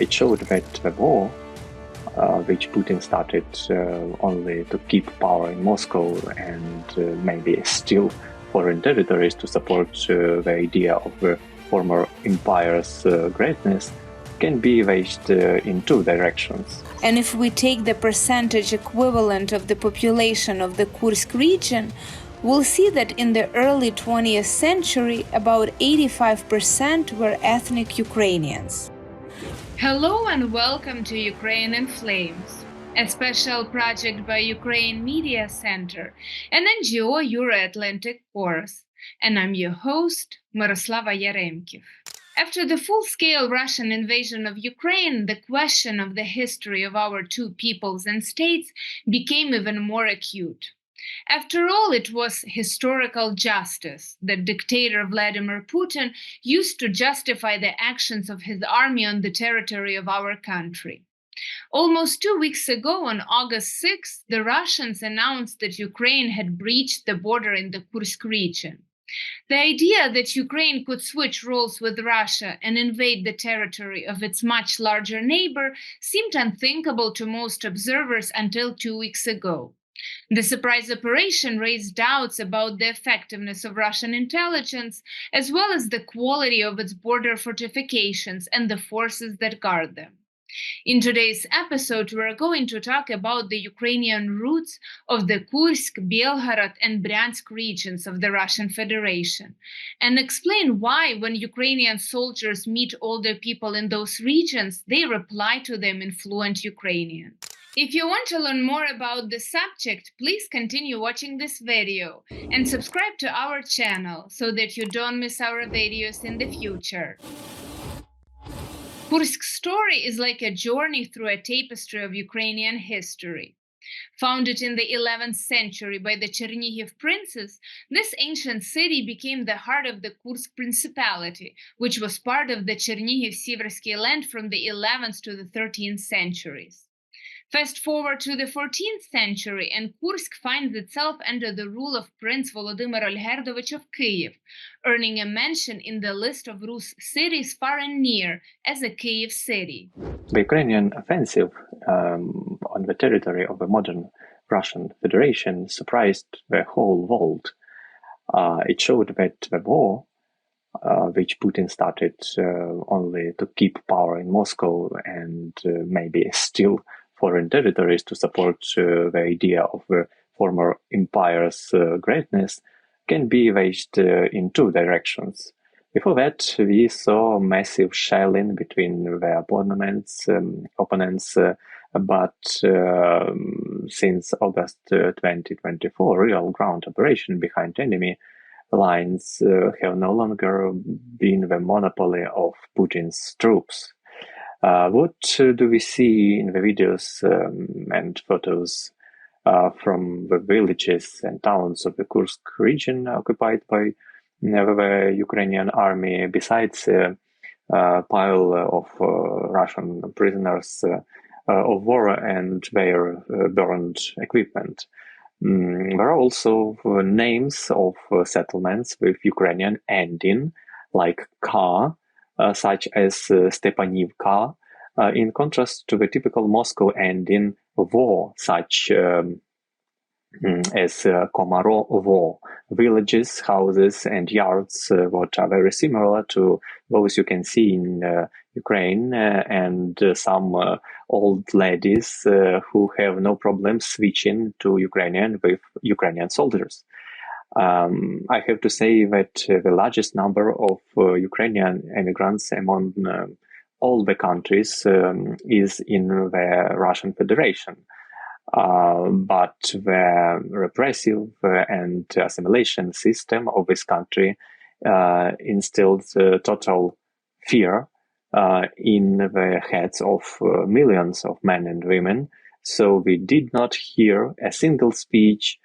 It showed that the war, which Putin started only to keep power in Moscow and maybe steal foreign territories to support the idea of the former empire's greatness, can be waged in two directions. And if we take the percentage equivalent of the population of the Kursk region, we'll see that in the early 20th century, about 85% were ethnic Ukrainians. Hello and welcome to Ukraine in Flames, a special project by Ukraine Media Center, an NGO Euro-Atlantic Chorus, and I'm your host, Miroslava Yaremkiv. After the full-scale Russian invasion of Ukraine, the question of the history of our two peoples and states became even more acute. After all, it was historical justice that dictator Vladimir Putin used to justify the actions of his army on the territory of our country. Almost 2 weeks ago, on August 6th, the Russians announced that Ukraine had breached the border in the Kursk region. The idea that Ukraine could switch roles with Russia and invade the territory of its much larger neighbor seemed unthinkable to most observers until 2 weeks ago. The surprise operation raised doubts about the effectiveness of Russian intelligence, as well as the quality of its border fortifications and the forces that guard them. In today's episode, we're going to talk about the Ukrainian roots of the Kursk, Belgorod, and Bryansk regions of the Russian Federation, and explain why, when Ukrainian soldiers meet older people in those regions, they reply to them in fluent Ukrainian. If you want to learn more about the subject, please continue watching this video and subscribe to our channel so that you don't miss our videos in the future. Kursk's story is like a journey through a tapestry of Ukrainian history. Founded in the 11th century by the Chernihiv princes, this ancient city became the heart of the Kursk Principality, which was part of the Chernihiv-Siversky land from the 11th to the 13th centuries. Fast forward to the 14th century, and Kursk finds itself under the rule of Prince Volodymyr Olgerdovich of Kyiv, earning a mention in the list of Rus cities far and near as a Kyiv city. The Ukrainian offensive on the territory of the modern Russian Federation surprised the whole world. It showed that the war, which Putin started only to keep power in Moscow and maybe steal foreign territories to support the idea of the former empire's greatness, can be waged in two directions. Before that, we saw massive shelling between the opponents, but since August 2024, real ground operation behind enemy lines have no longer been the monopoly of Putin's troops. What do we see in the videos and photos from the villages and towns of the Kursk region occupied by the Ukrainian army, besides a pile of Russian prisoners of war and their burned equipment? There are also names of settlements with Ukrainian ending, like Ka, such as Stepanivka, in contrast to the typical Moscow ending Vo, such as Komarovo. Villages, houses, and yards what are very similar to those you can see in Ukraine, and some old ladies who have no problem switching to Ukrainian with Ukrainian soldiers. I have to say that the largest number of Ukrainian immigrants among all the countries is in the Russian Federation. But the repressive and assimilation system of this country instilled total fear in the heads of millions of men and women. So we did not hear a single speech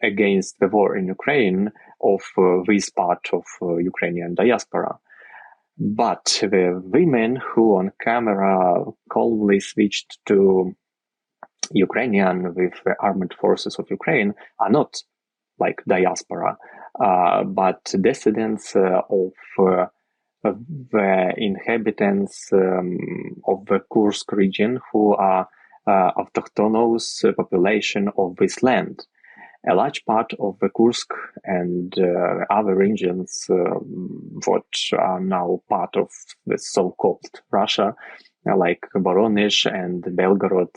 against the war in Ukraine of this part of Ukrainian diaspora. But the women who on camera calmly switched to Ukrainian with the armed forces of Ukraine are not like diaspora, but descendants of the inhabitants of the Kursk region who are autochthonous population of this land. A large part of the Kursk and other regions what are now part of the so-called Russia, like Voronezh and Belgorod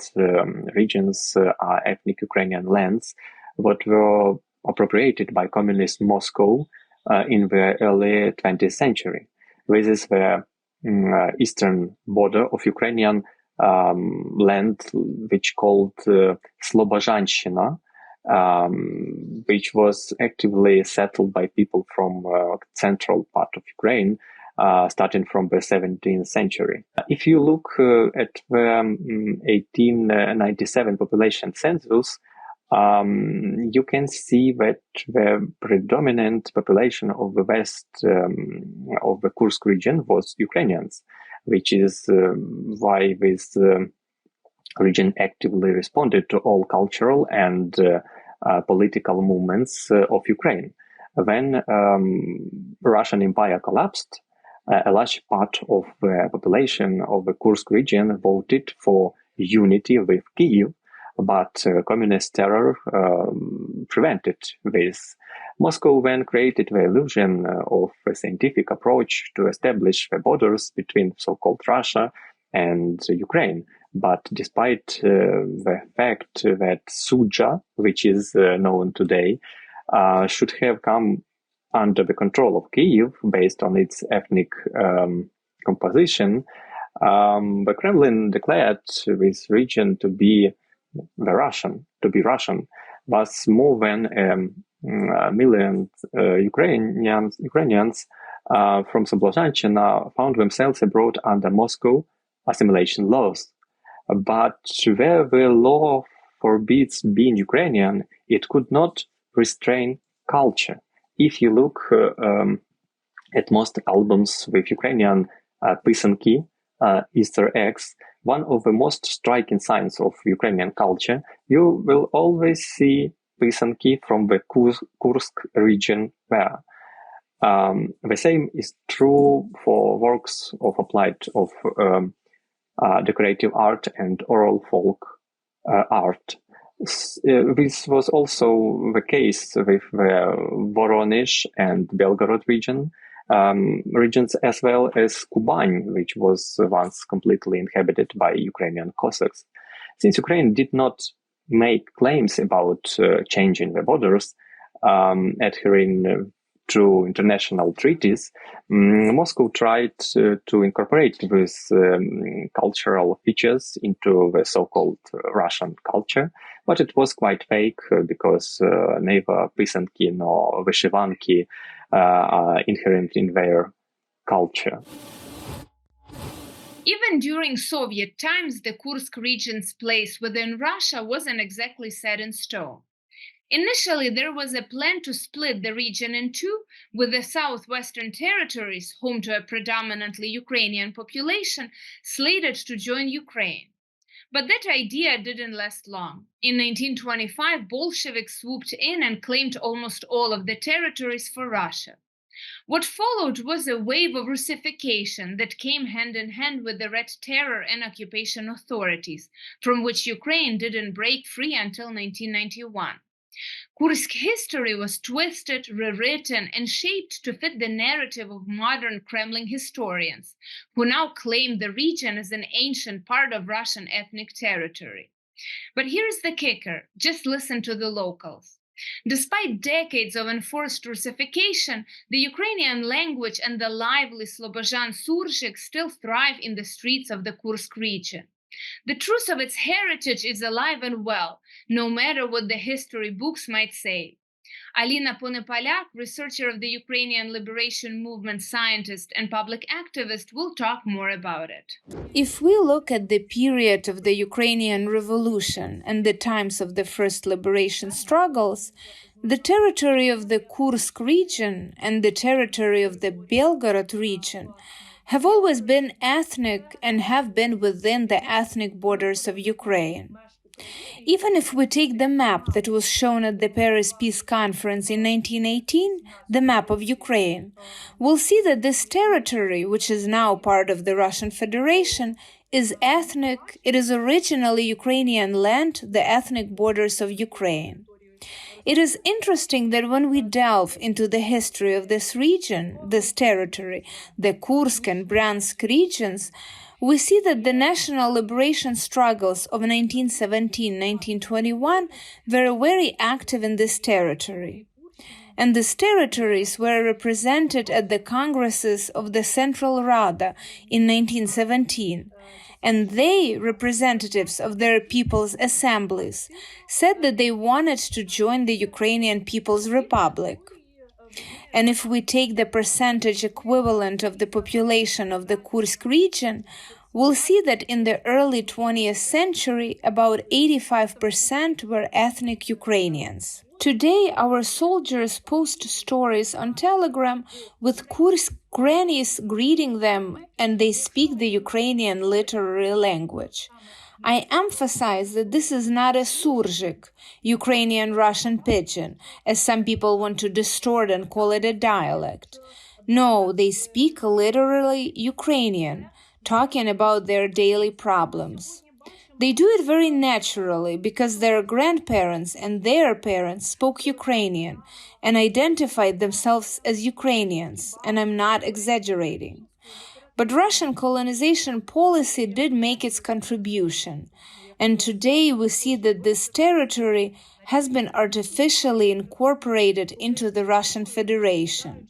regions are ethnic Ukrainian lands that were appropriated by communist Moscow in the early 20th century. This is the eastern border of Ukrainian land, which called Slobozhanщина, which was actively settled by people from central part of Ukraine, starting from the 17th century. If you look at the 1897 population census, you can see that the predominant population of the west of the Kursk region was Ukrainians, which is why this region actively responded to all cultural and political movements of Ukraine. When Russian Empire collapsed, a large part of the population of the Kursk region voted for unity with Kyiv, but communist terror prevented this. Moscow then created the illusion of a scientific approach to establish the borders between so-called Russia and Ukraine. But despite the fact that Suja, which is known today, should have come under the control of Kyiv based on its ethnic composition, the Kremlin declared this region to be Russian. Thus, more than a million Ukrainians from Slobozhanщина found themselves abroad under Moscow assimilation laws. But where the law forbids being Ukrainian, it could not restrain culture. If you look at most albums with Ukrainian pisanki, Easter eggs, one of the most striking signs of Ukrainian culture, you will always see pisanki from the Kursk region there. The same is true for works of applied of decorative art and oral folk art. This was also the case with the Voronezh and Belgorod regions, as well as Kuban, which was once completely inhabited by Ukrainian Cossacks. Since Ukraine did not make claims about changing the borders, adhering to international treaties, Moscow tried to incorporate these cultural features into the so-called Russian culture, but it was quite fake because neither pisanki nor vyshivanki are inherent in their culture. Even during Soviet times, the Kursk region's place within Russia wasn't exactly set in stone. Initially, there was a plan to split the region in two, with the southwestern territories, home to a predominantly Ukrainian population, slated to join Ukraine. But that idea didn't last long. In 1925, Bolsheviks swooped in and claimed almost all of the territories for Russia. What followed was a wave of Russification that came hand in hand with the Red Terror and occupation authorities, from which Ukraine didn't break free until 1991. Kursk history was twisted, rewritten, and shaped to fit the narrative of modern Kremlin historians, who now claim the region as an ancient part of Russian ethnic territory. But here's the kicker: just listen to the locals. Despite decades of enforced Russification, the Ukrainian language and the lively Slobozhan Surzik still thrive in the streets of the Kursk region. The truth of its heritage is alive and well, no matter what the history books might say. Alina Ponypaliak, researcher of the Ukrainian Liberation Movement, scientist and public activist, will talk more about it. If we look at the period of the Ukrainian Revolution and the times of the first liberation struggles, the territory of the Kursk region and the territory of the Belgorod region have always been ethnic and have been within the ethnic borders of Ukraine. Even if we take the map that was shown at the Paris Peace Conference in 1918, the map of Ukraine, we'll see that this territory, which is now part of the Russian Federation, is ethnic. It is originally Ukrainian land, the ethnic borders of Ukraine. It is interesting that when we delve into the history of this region, this territory, the Kursk and Bryansk regions, we see that the national liberation struggles of 1917-1921 were very active in this territory. And these territories were represented at the congresses of the Central Rada in 1917. And they, representatives of their people's assemblies, said that they wanted to join the Ukrainian People's Republic. And if we take the percentage equivalent of the population of the Kursk region, we'll see that in the early 20th century, about 85% were ethnic Ukrainians. Today, our soldiers post stories on Telegram with Kursk grannies greeting them, and they speak the Ukrainian literary language. I emphasize that this is not a surzik, Ukrainian Russian pidgin, as some people want to distort and call it a dialect. No, they speak literally Ukrainian, talking about their daily problems. They do it very naturally because their grandparents and their parents spoke Ukrainian and identified themselves as Ukrainians, and I'm not exaggerating. But Russian colonization policy did make its contribution, and today we see that this territory has been artificially incorporated into the Russian Federation.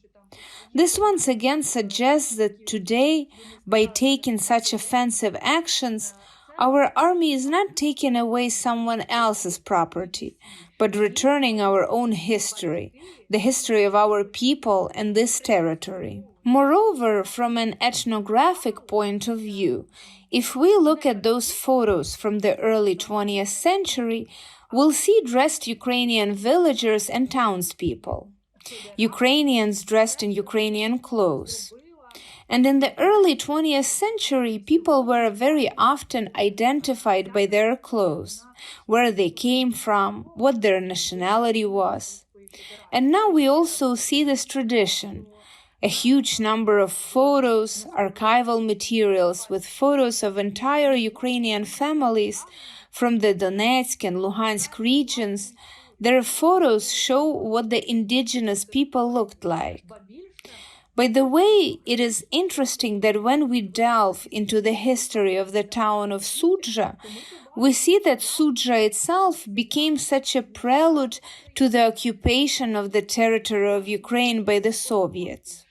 This once again suggests that today, by taking such offensive actions, our army is not taking away someone else's property, but returning our own history, the history of our people and this territory. Moreover, from an ethnographic point of view, if we look at those photos from the early 20th century, we'll see dressed Ukrainian villagers and townspeople, Ukrainians dressed in Ukrainian clothes. And in the early 20th century, people were very often identified by their clothes, where they came from, what their nationality was. And now we also see this tradition. A huge number of photos, archival materials with photos of entire Ukrainian families from the Donetsk and Luhansk regions. Their photos show what the indigenous people looked like. By the way, it is interesting that when we delve into the history of the town of Sudzha, we see that Sudzha itself became such a prelude to the occupation of the territory of Ukraine by the Soviets.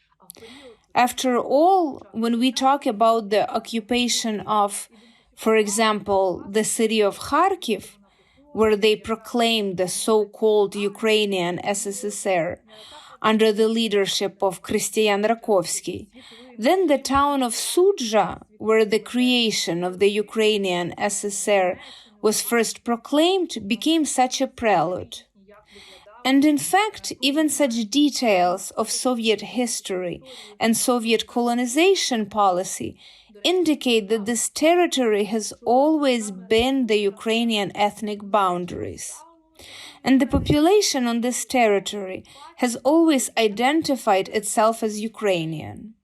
After all, when we talk about the occupation of, for example, the city of Kharkiv, where they proclaimed the so-called Ukrainian SSSR, under the leadership of Christian Rakovsky, then the town of Sudzha, where the creation of the Ukrainian SSR was first proclaimed, became such a prelude. And in fact, even such details of Soviet history and Soviet colonization policy indicate that this territory has always been the Ukrainian ethnic boundaries. And the population on this territory has always identified itself as Ukrainian.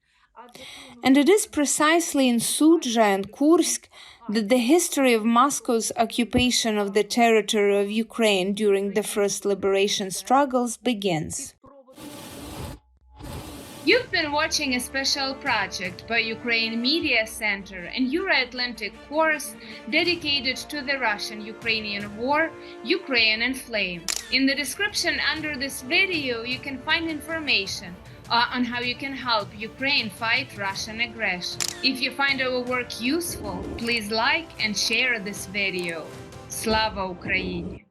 And it is precisely in Sudzha and Kursk that the history of Moscow's occupation of the territory of Ukraine during the first liberation struggles begins. You've been watching a special project by Ukraine Media Center and Euro-Atlantic course dedicated to the Russian-Ukrainian War, Ukraine in Flames. In the description under this video, you can find information on how you can help Ukraine fight Russian aggression. If you find our work useful, please like and share this video. Slava Ukraini!